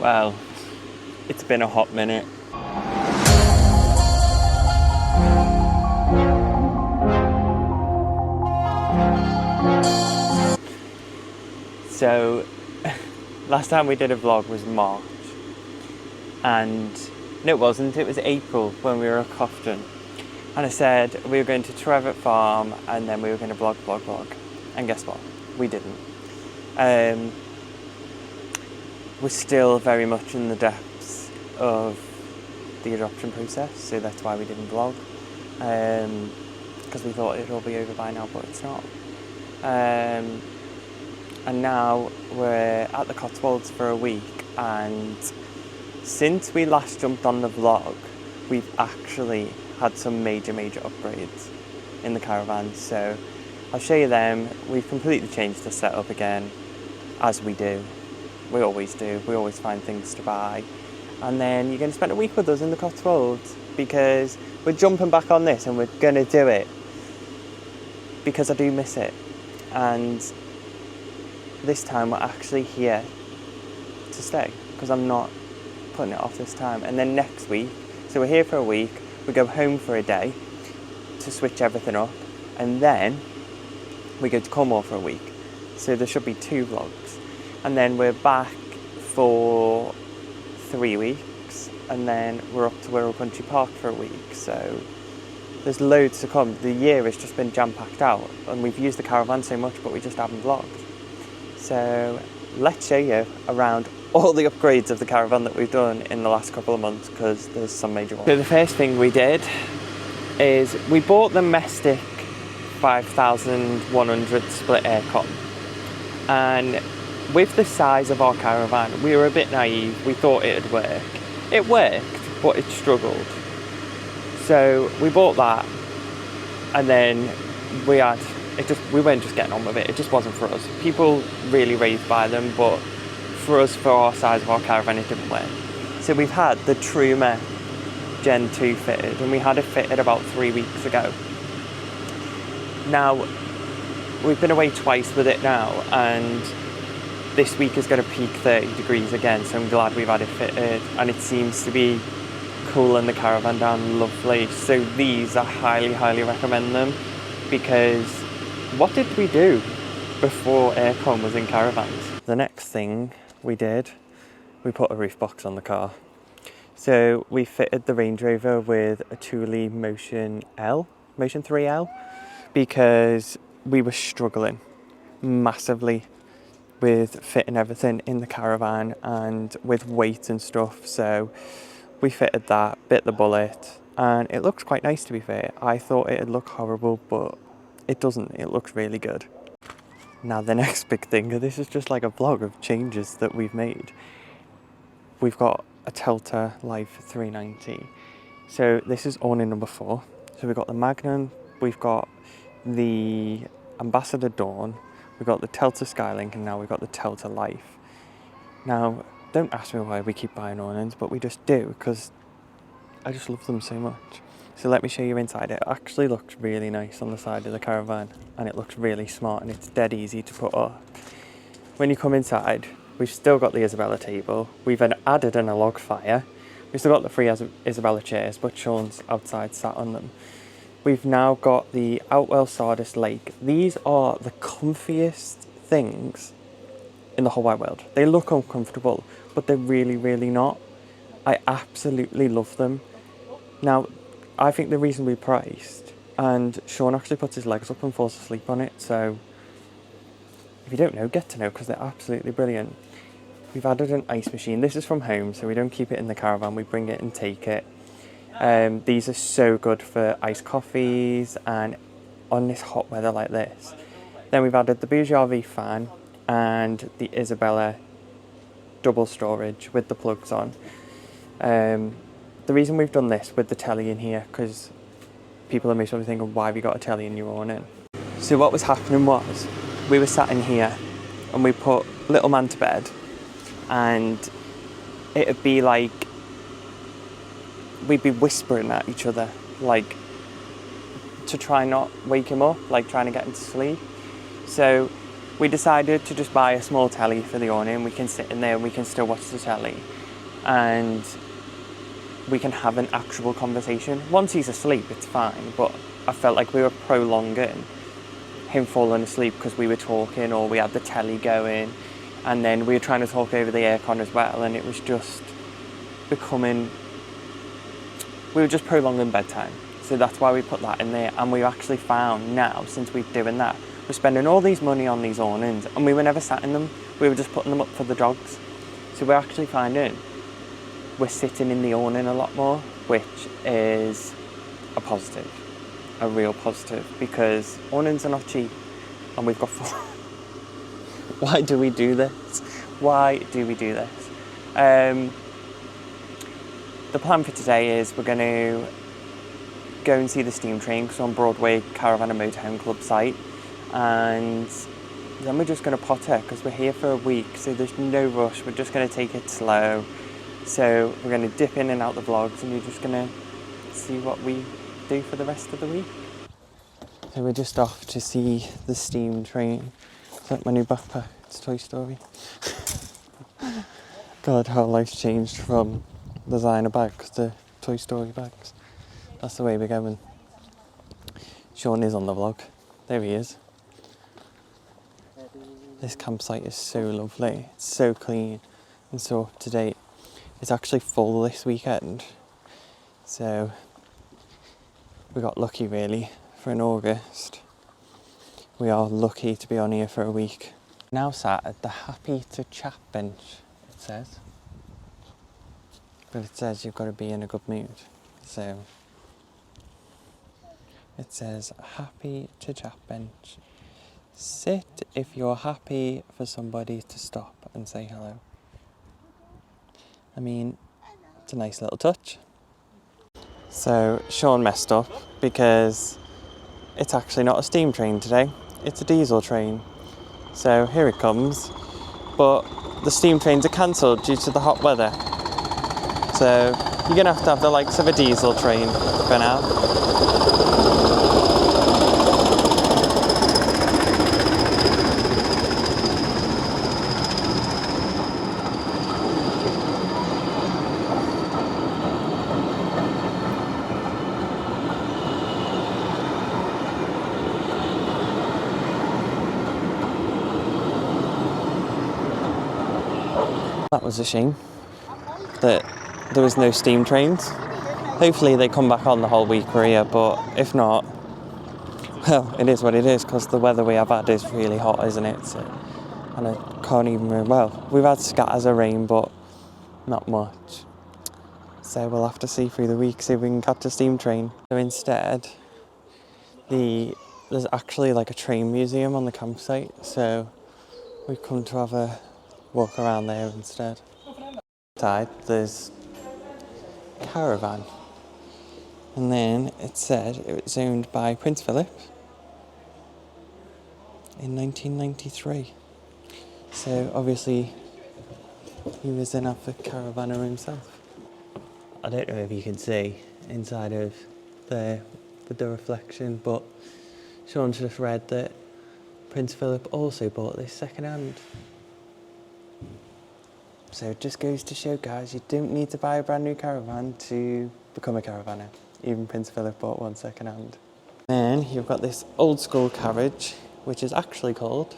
Well, it's been a hot minute. So, last time we did a vlog was March, and no, it wasn't, it was April when we were at Cofton. And I said we were going to Trevor Farm and then we were going to vlog. And guess what? We didn't. We're still very much in the depths of the adoption process, so that's why we didn't vlog. Because we thought it'd all be over by now, but it's not. And now we're at the Cotswolds for a week, and since we last jumped on the vlog, we've actually had some major upgrades in the caravan, so I'll show you them. We've completely changed the setup again, as we do. We always do. We always find things to buy. And then you're going to spend a week with us in the Cotswolds, because we're jumping back on this and we're going to do it because I do miss it. And this time we're actually here to stay, because I'm not putting it off this time. And then next week, so we're here for a week, we go home for a day to switch everything up, and then we go to Cornwall for a week. So there should be 2 vlogs. And then we're back for 3 weeks, and then we're up to Wirral Country Park for a week. So there's loads to come. The year has just been jam-packed out, and we've used the caravan so much, but we just haven't vlogged. So let's show you around all the upgrades of the caravan that we've done in the last couple of months, because there's some major ones. So the first thing we did is we bought the Mestic 5100 split aircon, and with the size of our caravan, we were a bit naive. We thought it'd work. It worked, but it struggled. So we bought that, and then we weren't just getting on with it. It just wasn't for us. People really raved by them, but for us, for our size of our caravan, it didn't work. So we've had the Truma Gen 2 fitted, and we had it fitted about 3 weeks ago. Now, we've been away twice with it now, and this week is going to peak 30 degrees again, so I'm glad we've had it fitted, and it seems to be cooling the caravan down lovely. So these, I highly recommend them, because what did we do before aircon was in caravans? The next thing we did, we put a roof box on the car. So we fitted the Range Rover with a Thule Motion 3L, because we were struggling massively with fitting everything in the caravan and with weight and stuff. So we fitted that, bit the bullet, and it looks quite nice, to be fair. I thought it'd look horrible, but it doesn't. It looks really good. Now the next big thing, this is just like a vlog of changes that we've made. We've got a Telter Life 390. So this is awning number 4. So we've got the Magnum, we've got the Ambassador Dawn, we've got the Telter Skylink, and now we've got the Telter Life. Now, don't ask me why we keep buying awnings, but we just do, because I just love them so much. So let me show you inside. It actually looks really nice on the side of the caravan, and it looks really smart, and it's dead easy to put up. When you come inside, we've still got the Isabella table. We've added a log fire. We've still got the 3 Isabella chairs, but Sean's outside sat on them. We've now got the Outwell Sardis Lake. These are the comfiest things in the whole wide world. They look uncomfortable, but they're really not. I absolutely love them. Now, I think they're reasonably priced, and Sean actually puts his legs up and falls asleep on it, so if you don't know, get to know, because they're absolutely brilliant. We've added an ice machine. This is from home, so we don't keep it in the caravan, we bring it and take it. These are so good for iced coffees and on this hot weather like this. Then we've added the Bougie RV fan and the Isabella double storage with the plugs on. The reason we've done this with the telly in here, because people are most thinking, why have you got a telly in your awning? So what was happening was, we were sat in here and we put little man to bed, and it'd be like, we'd be whispering at each other, like, to try not wake him up, like trying to get him to sleep. So we decided to just buy a small telly for the awning. We can sit in there and we can still watch the telly, and we can have an actual conversation. Once he's asleep, it's fine, but I felt like we were prolonging him falling asleep because we were talking, or we had the telly going, and then we were trying to talk over the aircon as well, and it was just becoming, we were just prolonging bedtime. So that's why we put that in there, and we actually found now, since we're doing that, we're spending all these money on these awnings, and we were never sat in them, we were just putting them up for the dogs. So we're actually finding we're sitting in the awning a lot more, which is a positive, a real positive, because awnings are not cheap, and we've got 4. Why do we do this? Why do we do this? The plan for today is we're going to go and see the steam train, because we're on Broadway Caravan and Motorhome Club site, and then we're just going to potter because we're here for a week, so there's no rush. We're just going to take it slow. So we're going to dip in and out the vlogs, and you're just going to see what we do for the rest of the week. So we're just off to see the steam train. It's like my new backpack, it's Toy Story. God, how life's changed from designer bags to Toy Story bags. That's the way we're going. Sean is on the vlog. There he is. This campsite is so lovely. It's so clean and so up to date. It's actually full this weekend, so we got lucky really for in August. We are lucky to be on here for a week. Now sat at the happy to chat bench, it says. But it says you've got to be in a good mood. So it says happy to chat bench. Sit if you're happy for somebody to stop and say hello. I mean, it's a nice little touch. So Sean messed up because it's actually not a steam train today, it's a diesel train. So here it comes, but the steam trains are cancelled due to the hot weather. So you're gonna have the likes of a diesel train for now. That was a shame that there was no steam trains. Hopefully they come back on the whole week we're here, but if not, well, it is what it is, because the weather we have had is really hot, isn't it? So, and I can't even, well, we've had scatters of rain, but not much. So we'll have to see through the week, see if we can catch a steam train. So instead, there's actually like a train museum on the campsite, so we've come to have a walk around there instead. Outside there's Caravan, and then it said it was owned by Prince Philip in 1993. So obviously he was an avid caravaner himself. I don't know if you can see inside of there with the reflection, but Sean's just read that Prince Philip also bought this second hand. So it just goes to show, guys, you don't need to buy a brand new caravan to become a caravaner. Even Prince Philip bought one second hand. Then you've got this old school carriage, which is actually called,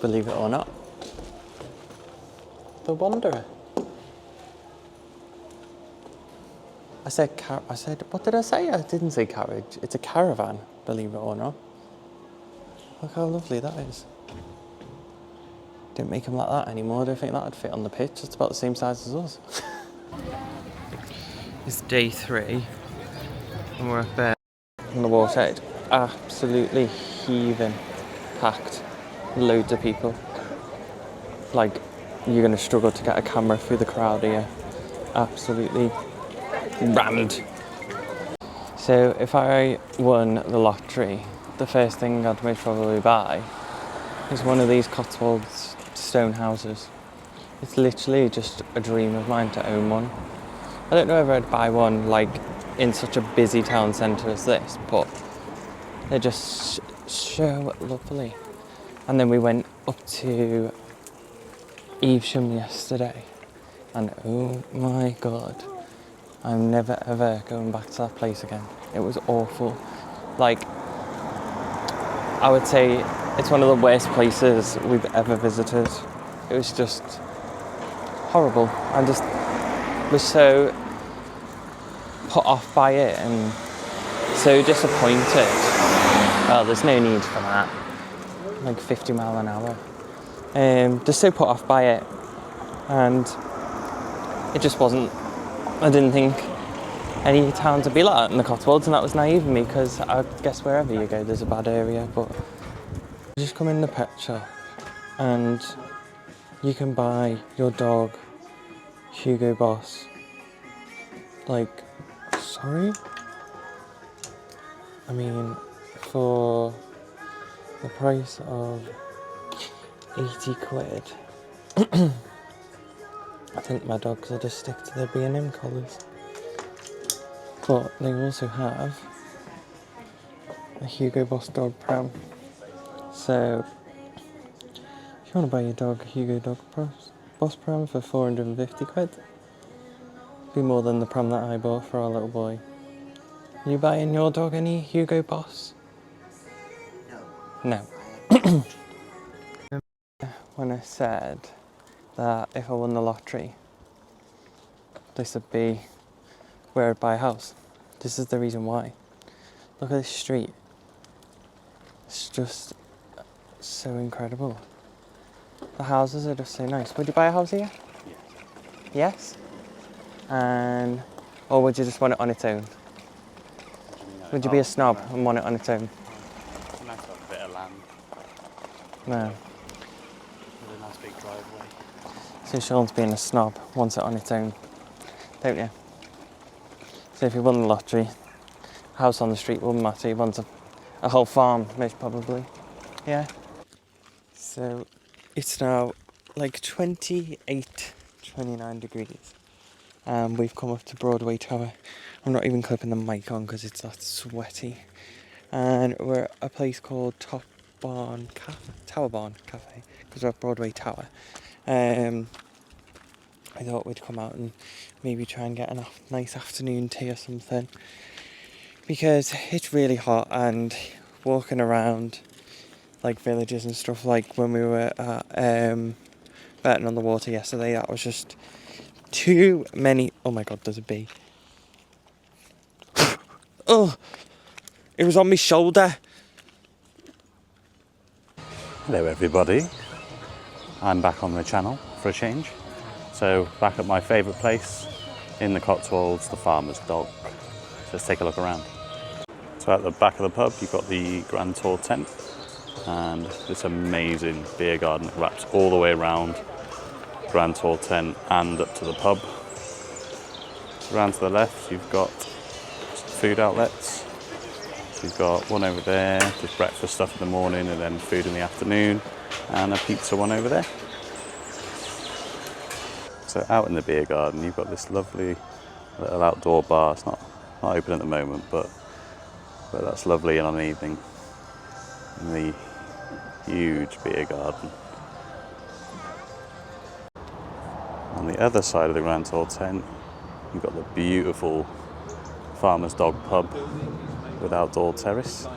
believe it or not, the Wanderer. I said, what did I say? I didn't say carriage. It's a caravan, believe it or not. Look how lovely that is. Don't make them like that anymore. I don't think that would fit on the pitch. It's about the same size as us. It's day 3, and we're up there on the waterside. Absolutely heaving, packed, loads of people. Like, you're going to struggle to get a camera through the crowd here. Absolutely rammed. So if I won the lottery, the first thing I'd most probably buy is one of these Cotswolds stone houses. It's literally just a dream of mine to own one. I don't know if I'd buy one like in such a busy town centre as this, but they're just so lovely. And then we went up to Evesham yesterday, and oh my god, I'm never ever going back to that place again. It was awful. Like, I would say it's one of the worst places we've ever visited. It was just horrible. I just was so put off by it and so disappointed. Well, there's no need for that. Like 50 mile an hour. Just so put off by it, and it just wasn't. I didn't think any towns would be like that in the Cotswolds, and that was naive of me, because I guess wherever you go there's a bad area. But you just come in the pet shop and you can buy your dog Hugo Boss, like, sorry? I mean, for the price of 80 quid. I think my dogs will just stick to their B&M collars. But they also have a Hugo Boss dog pram. So if you want to buy your dog a Hugo Boss pram for 450 quid, be more than the pram that I bought for our little boy. Are you buying your dog any Hugo Boss? No. When I said that if I won the lottery, this would be where I'd buy a house. This is the reason why. Look at this street. It's just so incredible. The houses are just so nice. Would you buy a house here? Yes? And, or would you just want it on its own? Would you be a snob and want it on its own? It's nice to have a bit of land. No. With a nice big driveway. So Sean's being a snob, wants it on its own, don't you? So if you won the lottery, a house on the street wouldn't matter, he wants a whole farm, most probably. Yeah? So it's now like 28, 29 degrees. And we've come up to Broadway Tower. I'm not even clipping the mic on because it's that sweaty. And we're at a place called Tower Barn Cafe, because we're at Broadway Tower. I thought we'd come out and maybe try and get a nice afternoon tea or something, because it's really hot, and walking around like villages and stuff, like when we were at Burton-on-the-Water yesterday, that was just too many. Oh my god, there's a bee. Oh, it was on my shoulder. Hello everybody, I'm back on the channel for a change. So back at my favourite place in the Cotswolds, the Farmer's Dog. So let's take a look around. So at the back of the pub you've got the Grand Tour tent and this amazing beer garden that wraps all the way around Grand Tour tent and up to the pub. Around to the left you've got food outlets. So you've got one over there, just breakfast stuff in the morning and then food in the afternoon, and a pizza one over there. So out in the beer garden you've got this lovely little outdoor bar. It's not open at the moment, but that's lovely on an evening in the huge beer garden. On the other side of the Grand Tour tent you've got the beautiful Farmer's Dog pub with outdoor terrace.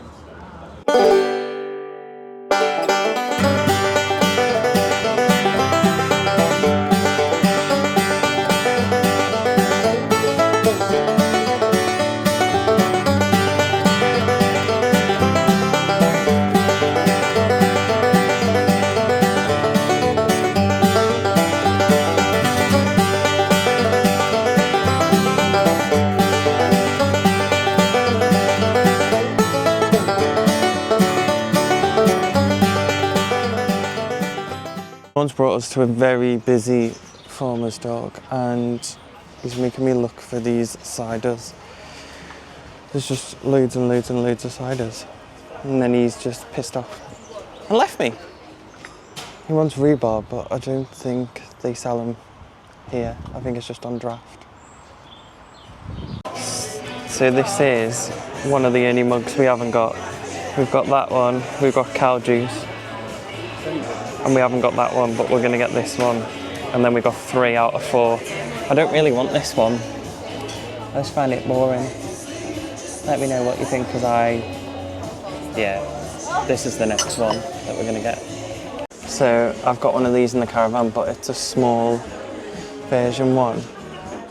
Once brought us to a very busy Farmer's Dog, and he's making me look for these ciders. There's just loads and loads and loads of ciders. And then he's just pissed off and left me. He wants rhubarb, but I don't think they sell them here. I think it's just on draft. So this is one of the only mugs we haven't got. We've got that one, we've got cow juice, and we haven't got that one, but we're going to get this one. And then we got 3 out of 4. I don't really want this one. I just find it boring. Let me know what you think, because this is the next one that we're going to get. So I've got one of these in the Caravan, but it's a small version one.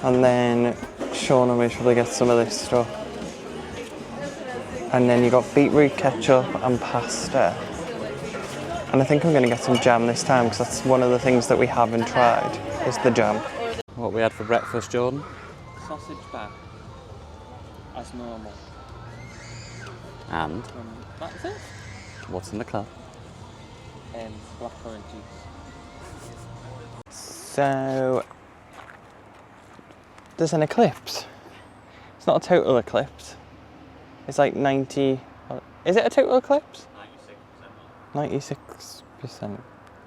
And then Sean will probably get some of this stuff. And then you got beetroot ketchup and pasta. And I think I'm going to get some jam this time, because that's one of the things that we haven't tried, is the jam. What we had for breakfast, Jordan? Sausage back, as normal. And That's it. what's in the cup? Blackcurrant juice. So, there's an eclipse. It's not a total eclipse. It's like 90... Is it a total eclipse? 96%. So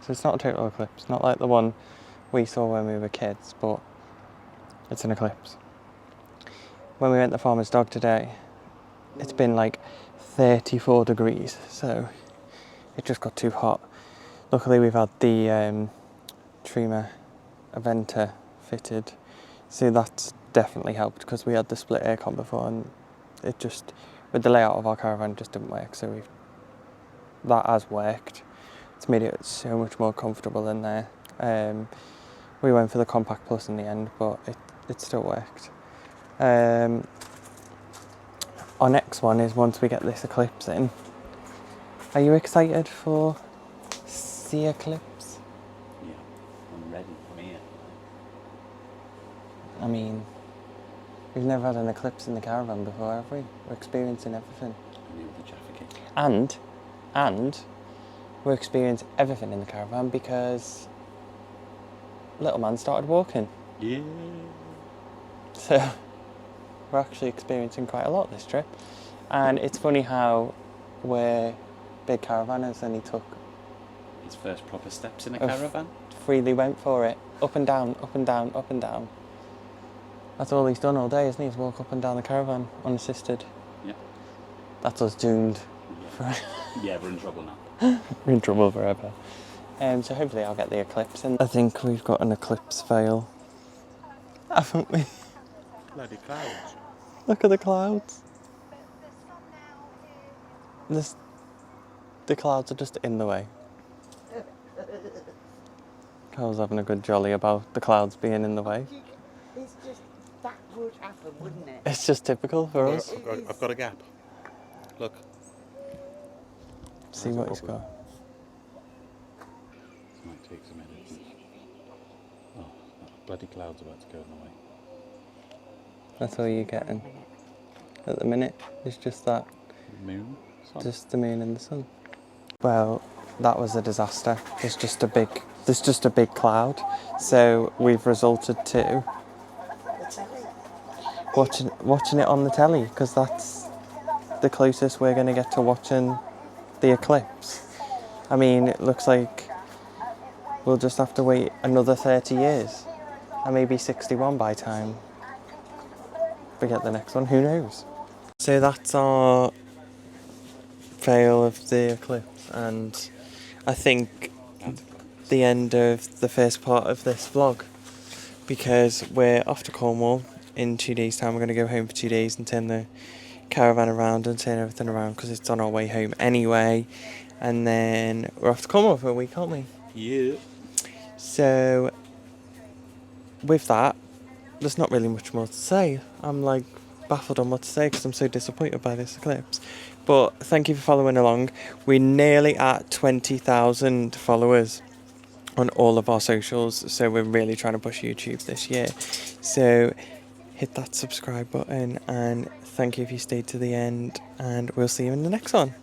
it's not a total eclipse. Not like the one we saw when we were kids, but it's an eclipse. When we went to Farmer's Dog today, it's been like 34 degrees, so it just got too hot. Luckily we've had the Trima Aventa fitted, so that's definitely helped, because we had the split aircon before and it just, with the layout of our caravan, just didn't work, so that has worked. It's made it so much more comfortable in there. We went for the Compact Plus in the end, but it still worked. Our next one is once we get this Eclipse in. Are you excited for the Eclipse? Yeah, I'm ready for me. I mean, we've never had an Eclipse in the Caravan before, have we? We're experiencing everything. And we're experiencing everything in the Caravan because little man started walking. Yeah. So we're actually experiencing quite a lot this trip. And it's funny how we're big caravanners and he took His first proper steps in a caravan. Freely went for it. Up and down, up and down, up and down. That's all he's done all day, isn't he? He's walk up and down the Caravan unassisted. Yeah. That's us doomed. Yeah. Yeah, we're in trouble now. We're in trouble forever. So hopefully I'll get the Eclipse in. I think we've got an Eclipse fail, haven't we? Bloody clouds. Look at the clouds. The clouds are just in the way. Carl's having a good jolly about the clouds being in the way. It's just, that would happen, wouldn't it? It's just typical for us. I've got a gap. Look. See what he's got. This might take some energy. Oh, that bloody cloud's about to go in the way. That's all you're getting. At the minute, it's just that. Moon? Sun? Just the moon and the sun. Well, that was a disaster. There's just a big cloud. So we've resorted to watching it on the telly, because that's the closest we're going to get to watching the Eclipse. I mean, it looks like we'll just have to wait another 30 years. And maybe 61 by time we get the next one, who knows? So that's our fail of the Eclipse, and I think the end of the first part of this vlog, because we're off to Cornwall in 2 days' time. We're going to go home for 2 days and turn the caravan around and turn everything around, because it's on our way home anyway, and then we're off to Cornwall for a week, aren't we? Yeah. So with that, there's not really much more to say. I'm like baffled on what to say because I'm so disappointed by this Eclipse. But thank you for following along. We're nearly at 20,000 followers on all of our socials, so we're really trying to push YouTube this year. So hit that subscribe button, and thank you if you stayed to the end, and we'll see you in the next one.